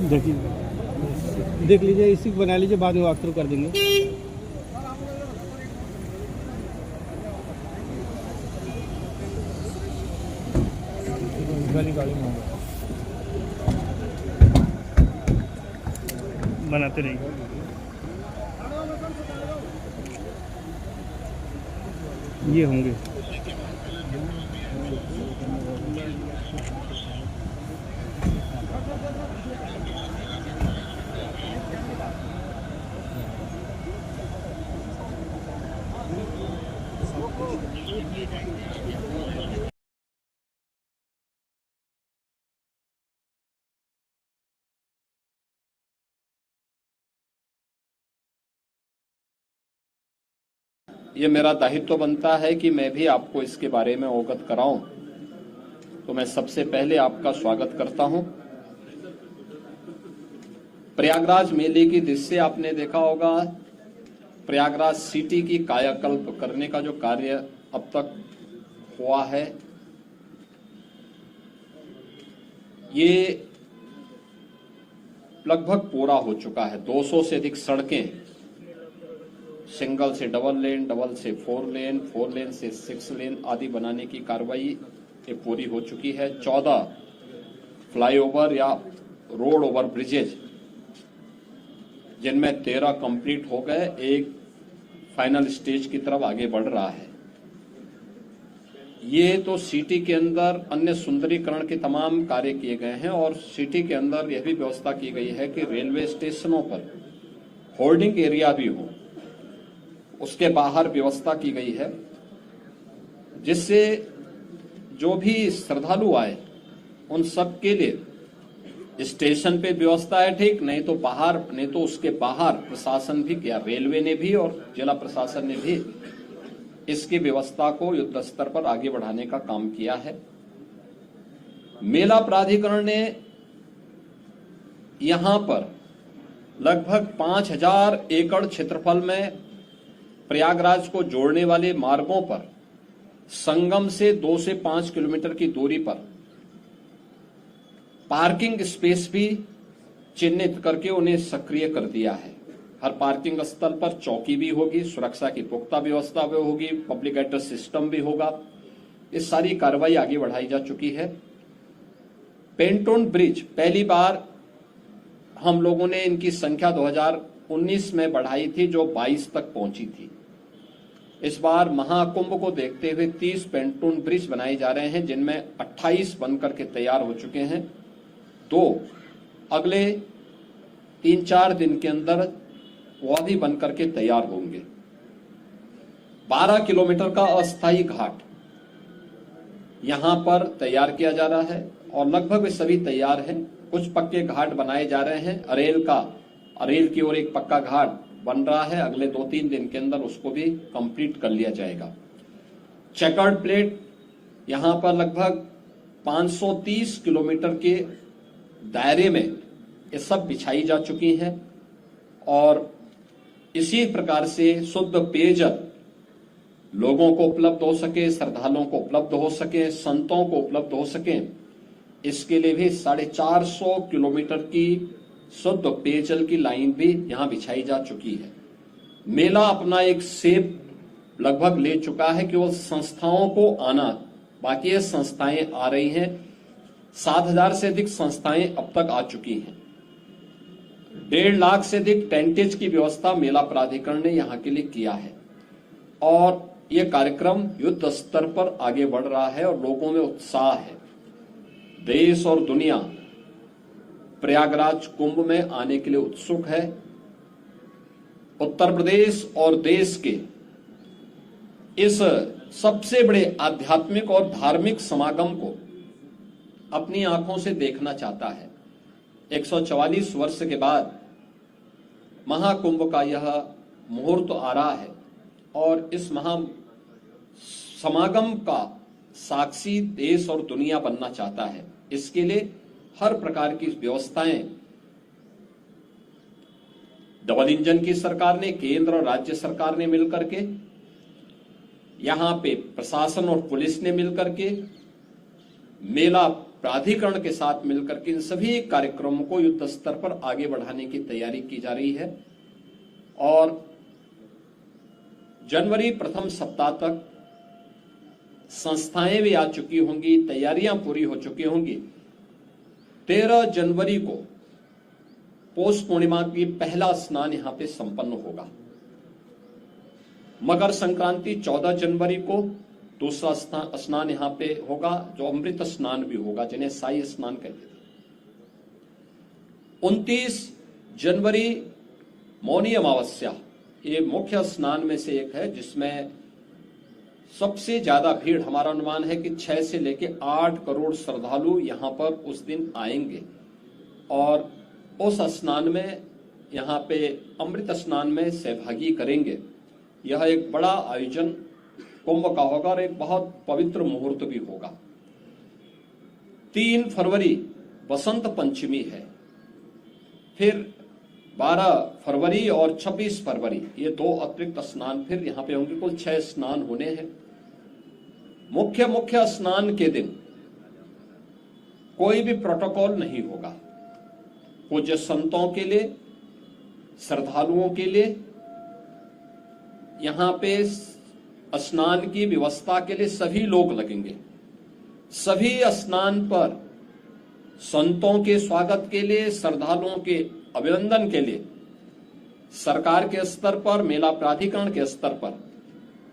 देखिए देख लीजिए, इसी को बना लीजिए, बाद में वॉक थ्रू कर देंगे। वाली गाड़ी में बनाते रहिए। ये होंगे ये मेरा दायित्व बनता है कि मैं भी आपको इसके बारे में अवगत कराऊं। तो मैं सबसे पहले आपका स्वागत करता हूं। प्रयागराज मेले की दृश्य आपने देखा होगा। प्रयागराज सिटी की कायाकल्प करने का जो कार्य अब तक हुआ है, ये लगभग पूरा हो चुका है। 200 से अधिक सड़कें, सिंगल से डबल लेन, डबल से 4 लेन, 4 लेन से 6 लेन आदि बनाने की कार्रवाई ये पूरी हो चुकी है। 14 फ्लाईओवर या रोड ओवर ब्रिजेज, जिनमें 13 कंप्लीट हो गए, एक फाइनल स्टेज की तरफ आगे बढ़ रहा है। ये तो सिटी के अंदर अन्य सुंदरीकरण के तमाम कार्य किए गए हैं और सिटी के अंदर यह भी व्यवस्था की गई है कि रेलवे स्टेशनों पर होल्डिंग एरिया भी हो, उसके बाहर व्यवस्था की गई है, जिससे जो भी श्रद्धालु आए उन सब के लिए स्टेशन पे व्यवस्था है, ठीक, नहीं तो बाहर, नहीं तो उसके बाहर प्रशासन भी किया, रेलवे ने भी और जिला प्रशासन ने भी इसकी व्यवस्था को युद्ध स्तर पर आगे बढ़ाने का काम किया है। मेला प्राधिकरण ने यहां पर लगभग 5000 एकड़ क्षेत्रफल में प्रयागराज को जोड़ने वाले मार्गों पर संगम से 2 से 5 किलोमीटर की दूरी पर पार्किंग स्पेस भी चिन्हित करके उन्हें सक्रिय कर दिया है। हर पार्किंग स्थल पर चौकी भी होगी, सुरक्षा की पुख्ता व्यवस्था भी होगी, पब्लिक एड्रेस सिस्टम भी होगा। इस सारी कार्रवाई आगे बढ़ाई जा चुकी है। पेंटोन ब्रिज पहली बार हम लोगों ने इनकी संख्या 2019 में बढ़ाई थी, जो 22 तक पहुंची थी। इस बार महाकुंभ को देखते हुए 30 पेंटोन ब्रिज बनाए जा रहे हैं, जिनमें 28 बनकर के तैयार हो चुके हैं। 2 अगले 3-4 दिन के अंदर वह भी बनकर के तैयार होंगे। 12 किलोमीटर का अस्थायी घाट यहां पर तैयार किया जा रहा है और लगभग वे सभी तैयार हैं। कुछ पक्के घाट बनाए जा रहे हैं। अरेल की ओर एक पक्का घाट बन रहा है, अगले 2-3 दिन के अंदर उसको भी कंप्लीट कर लिया जाएगा। चेकर्ड प्लेट यहां पर लगभग 530 किलोमीटर के दायरे में ये सब बिछाई जा चुकी हैं और इसी प्रकार से शुद्ध पेयजल लोगों को उपलब्ध हो सके, श्रद्धालुओं को उपलब्ध हो सके, संतों को उपलब्ध हो सके, इसके लिए भी 450 किलोमीटर की शुद्ध पेयजल की लाइन भी यहां बिछाई जा चुकी है। मेला अपना एक शेप लगभग ले चुका है, केवल संस्थाओं को आना बाकी है। संस्थाएं आ रही हैं, 7000 से अधिक संस्थाएं अब तक आ चुकी हैं। 1.5 लाख से अधिक टेंटेज की व्यवस्था मेला प्राधिकरण ने यहां के लिए किया है और यह कार्यक्रम युद्ध स्तर पर आगे बढ़ रहा है और लोगों में उत्साह है। देश और दुनिया प्रयागराज कुंभ में आने के लिए उत्सुक है। उत्तर प्रदेश और देश के इस सबसे बड़े आध्यात्मिक और धार्मिक समागम को अपनी आंखों से देखना चाहता है। 144 वर्ष के बाद महाकुंभ का यह मुहूर्त आ रहा है और इस महा समागम का साक्षी देश और दुनिया बनना चाहता है। इसके लिए हर प्रकार की व्यवस्थाएं डबल इंजन की सरकार ने, केंद्र और राज्य सरकार ने मिलकर के, यहां पे प्रशासन और पुलिस ने मिलकर के, मेला प्राधिकरण के साथ मिलकर के इन सभी कार्यक्रमों को युद्ध स्तर पर आगे बढ़ाने की तैयारी की जा रही है और जनवरी प्रथम सप्ताह तक संस्थाएं भी आ चुकी होंगी, तैयारियां पूरी हो चुकी होंगी। 13 जनवरी को पौष पूर्णिमा की पहला स्नान यहां पे संपन्न होगा। मकर संक्रांति 14 जनवरी को दूसरा स्नान यहां पे होगा, जो अमृत स्नान भी होगा, जिन्हें साई स्नान कहते थे। 29 जनवरी मौनी अमावस्या, ये मुख्य स्नान में से एक है जिसमें सबसे ज्यादा भीड़, हमारा अनुमान है कि 6 से लेकर 8 करोड़ श्रद्धालु यहां पर उस दिन आएंगे और उस स्नान में यहां पे अमृत स्नान में सहभागी करेंगे। यह एक बड़ा आयोजन कुंभ का होगा और एक बहुत पवित्र मुहूर्त भी होगा। 3 फरवरी बसंत पंचमी है, फिर 12 फरवरी और 26 फरवरी ये 2 अतिरिक्त स्नान फिर यहां पे होंगे। कुल 6 स्नान होने हैं। मुख्य स्नान के दिन कोई भी प्रोटोकॉल नहीं होगा। पूज्य संतों के लिए, श्रद्धालुओं के लिए यहां पे स्नान की व्यवस्था के लिए सभी लोग लगेंगे। सभी स्नान पर संतों के स्वागत के लिए, श्रद्धालुओं के अभिनंदन के लिए सरकार के स्तर पर, मेला प्राधिकरण के स्तर पर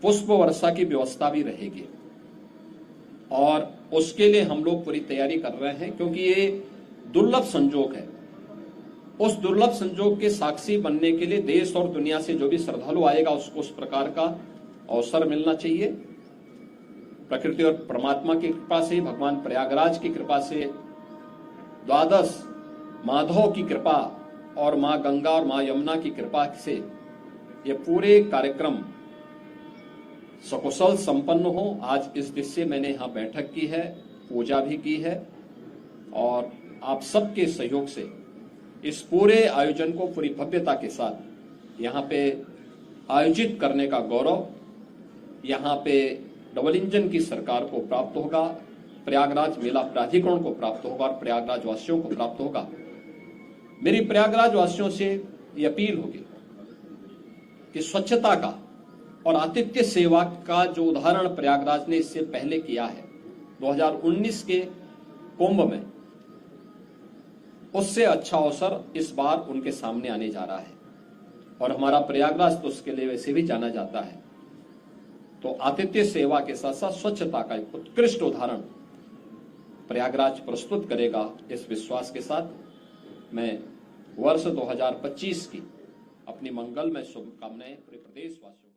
पुष्प वर्षा की व्यवस्था भी रहेगी और उसके लिए हम लोग पूरी तैयारी कर रहे हैं, क्योंकि ये दुर्लभ संजोग है। उस दुर्लभ संजोग के साक्षी बनने के लिए देश और दुनिया से जो भी श्रद्धालु आएगा उसको उस प्रकार का अवसर मिलना चाहिए। प्रकृति और परमात्मा की कृपा से, भगवान प्रयागराज की कृपा से, द्वादश माधव की कृपा और मां गंगा और मां यमुना की कृपा से ये पूरे कार्यक्रम सकुशल संपन्न हो। आज इस दिशा से मैंने यहां बैठक की है, पूजा भी की है और आप सबके सहयोग से इस पूरे आयोजन को पूरी भव्यता के साथ यहां पे आयोजित करने का गौरव यहां पे डबल इंजन की सरकार को प्राप्त होगा, प्रयागराज मेला प्राधिकरण को प्राप्त होगा और प्रयागराज वासियों को प्राप्त होगा। मेरी प्रयागराज वासियों से ये अपील होगी कि स्वच्छता का और आतिथ्य सेवा का जो उदाहरण प्रयागराज ने इससे पहले किया है 2019 के कुंभ में, उससे अच्छा अवसर इस बार उनके सामने आने जा रहा है और हमारा प्रयागराज तो उसके लिए वैसे भी जाना जाता है। तो आतिथ्य सेवा के साथ साथ स्वच्छता का एक उत्कृष्ट उदाहरण प्रयागराज प्रस्तुत करेगा। इस विश्वास के साथ मैं वर्ष 2025 की अपनी मंगलमय शुभकामनाएं पूरे प्रदेशवासियों